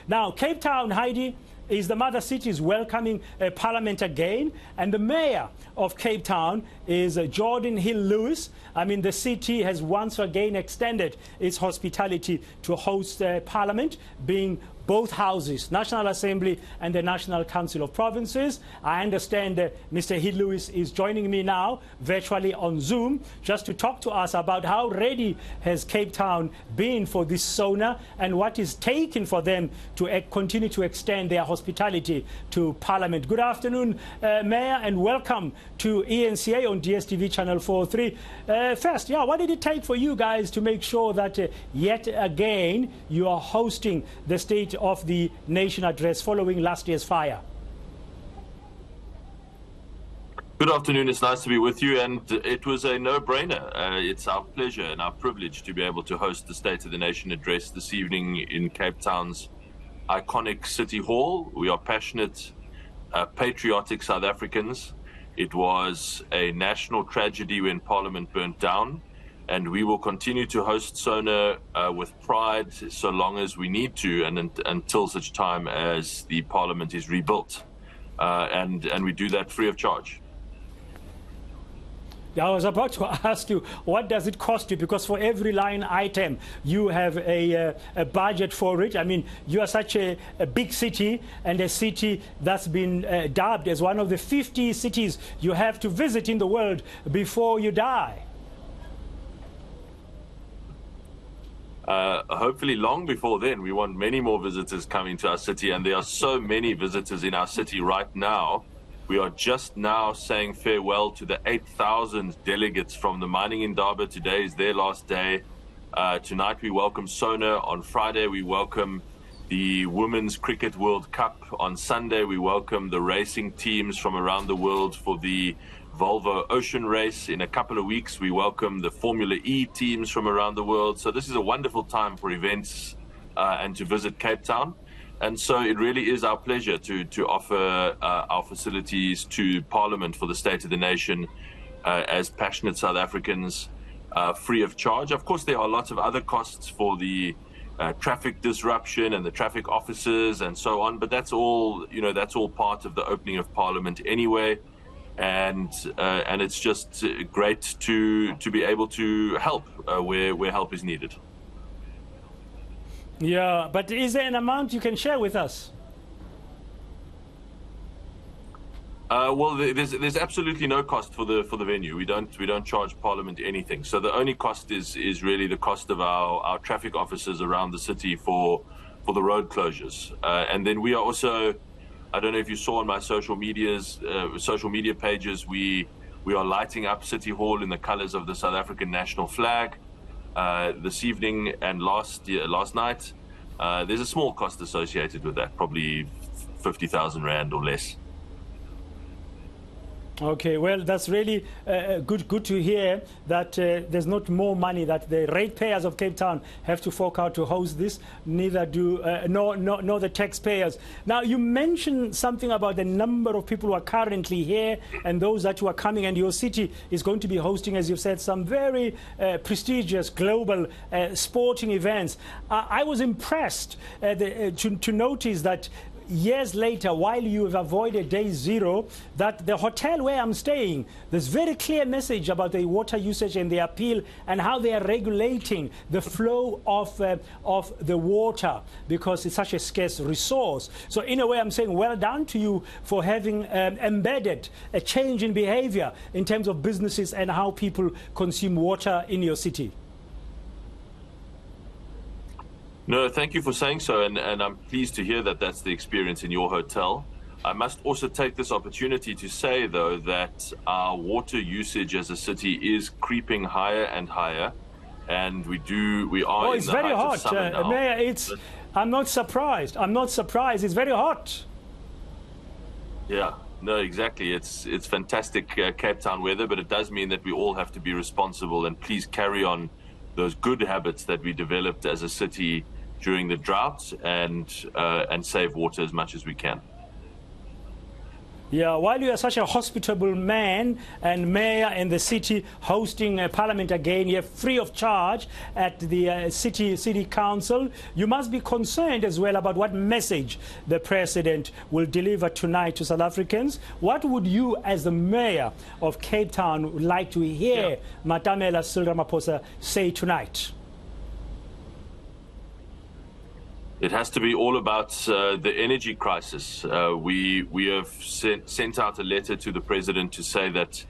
Now, Cape Town, Heidi, is the mother city, is welcoming Parliament again, and the mayor of Cape Town is Geordin Hill-Lewis. I mean, the city has once again extended its hospitality to host Parliament, being both houses, National Assembly and the National Council of Provinces. I understand Mr. Hill-Lewis is joining me now virtually on Zoom just to talk to us about how ready has Cape Town been for this SONA and what is taken for them to continue to extend their hospitality to Parliament. Good afternoon, Mayor, and welcome to eNCA on DSTV Channel 43. First, what did it take for you guys to make sure that yet again you are hosting the State of the Nation address following last year's fire? Good afternoon. It's nice to be with you, and it was a no-brainer. It's our pleasure and our privilege to be able to host the State of the Nation address this evening in Cape Town's iconic City Hall. We are passionate, patriotic South Africans. It was a national tragedy when Parliament burnt down, and we will continue to host SONA with pride so long as we need to, and until such time as the Parliament is rebuilt. And we do that free of charge. I was about to ask you, what does it cost you? Because for every line item, you have a budget for it. I mean, you are such a big city, and a city that's been dubbed as one of the 50 cities you have to visit in the world before you die. Hopefully long before then. We want many more visitors coming to our city, and there are so many visitors in our city right now. We are just now saying farewell to the 8,000 delegates from the Mining Indaba. Today is their last day. Tonight we welcome SONA. On Friday we welcome the Women's Cricket World Cup. On Sunday we welcome the racing teams from around the world for the Volvo Ocean Race. In a couple of weeks we welcome the Formula E teams from around the world. So this is a wonderful time for events and to visit Cape Town. And so it really is our pleasure to offer our facilities to Parliament for the State of the Nation as passionate South Africans, free of charge. Of course, there are lots of other costs for the traffic disruption and the traffic officers and so on, but that's all, that's all part of the opening of Parliament anyway. And it's just great to be able to help where help is needed. Yeah, but is there an amount you can share with us? Well, there's absolutely no cost for the venue. We don't charge Parliament anything. So the only cost is really the cost of our traffic officers around the city for the road closures. And then we are also, I don't know if you saw on my social media pages, we are lighting up City Hall in the colors of the South African national flag. This evening and last night. There's a small cost associated with that, probably 50,000 Rand or less. Okay, well, that's really good to hear that there's not more money that the ratepayers of Cape Town have to fork out to host this, neither do nor the taxpayers. Now, you mentioned something about the number of people who are currently here and those that are coming, and your city is going to be hosting, as you've said, some very prestigious global sporting events. I was impressed to notice that years later, while you have avoided day zero, that the hotel where I'm staying, there's very clear message about the water usage and the appeal and how they are regulating the flow of the water, because it's such a scarce resource. So in a way, I'm saying well done to you for having embedded a change in behavior in terms of businesses and how people consume water in your city. No, thank you for saying so, and I'm pleased to hear that that's the experience in your hotel. I must also take this opportunity to say, though, that our water usage as a city is creeping higher and higher, and we are in the height of summer now. Mayor, I'm not surprised. It's very hot. Yeah, no, exactly. It's fantastic Cape Town weather, but it does mean that we all have to be responsible, and please carry on those good habits that we developed as a city during the droughts and save water as much as we can. Yeah, while you are such a hospitable man and mayor in the city, hosting Parliament again here free of charge at the city council, you must be concerned as well about what message the president will deliver tonight to South Africans. What would you, as the mayor of Cape Town, like to hear Matamela Cyril Ramaphosa say tonight? It has to be all about the energy crisis. We have sent out a letter to the president to say that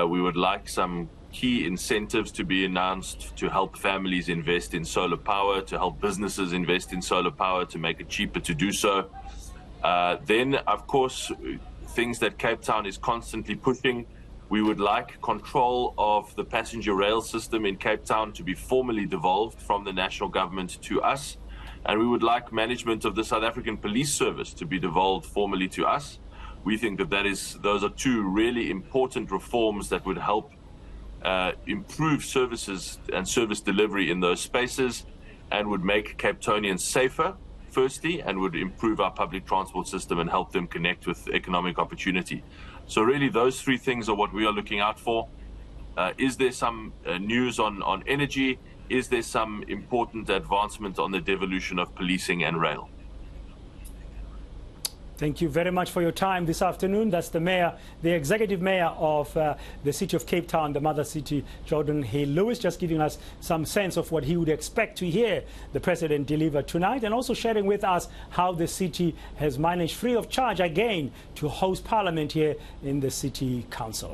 we would like some key incentives to be announced to help families invest in solar power, to help businesses invest in solar power, to make it cheaper to do so. Then, of course, things that Cape Town is constantly pushing. We would like control of the passenger rail system in Cape Town to be formally devolved from the national government to us. And we would like management of the South African Police Service to be devolved formally to us. We think that those are two really important reforms that would help improve services and service delivery in those spaces, and would make Cape Townians safer, firstly, and would improve our public transport system and help them connect with economic opportunity. So really, those three things are what we are looking out for. Is there some news on energy? Is there some important advancement on the devolution of policing and rail? Thank you very much for your time this afternoon. That's the mayor, the executive mayor of the city of Cape Town, the mother city, Geordin Hill-Lewis, just giving us some sense of what he would expect to hear the president deliver tonight, and also sharing with us how the city has managed free of charge again to host Parliament here in the city council.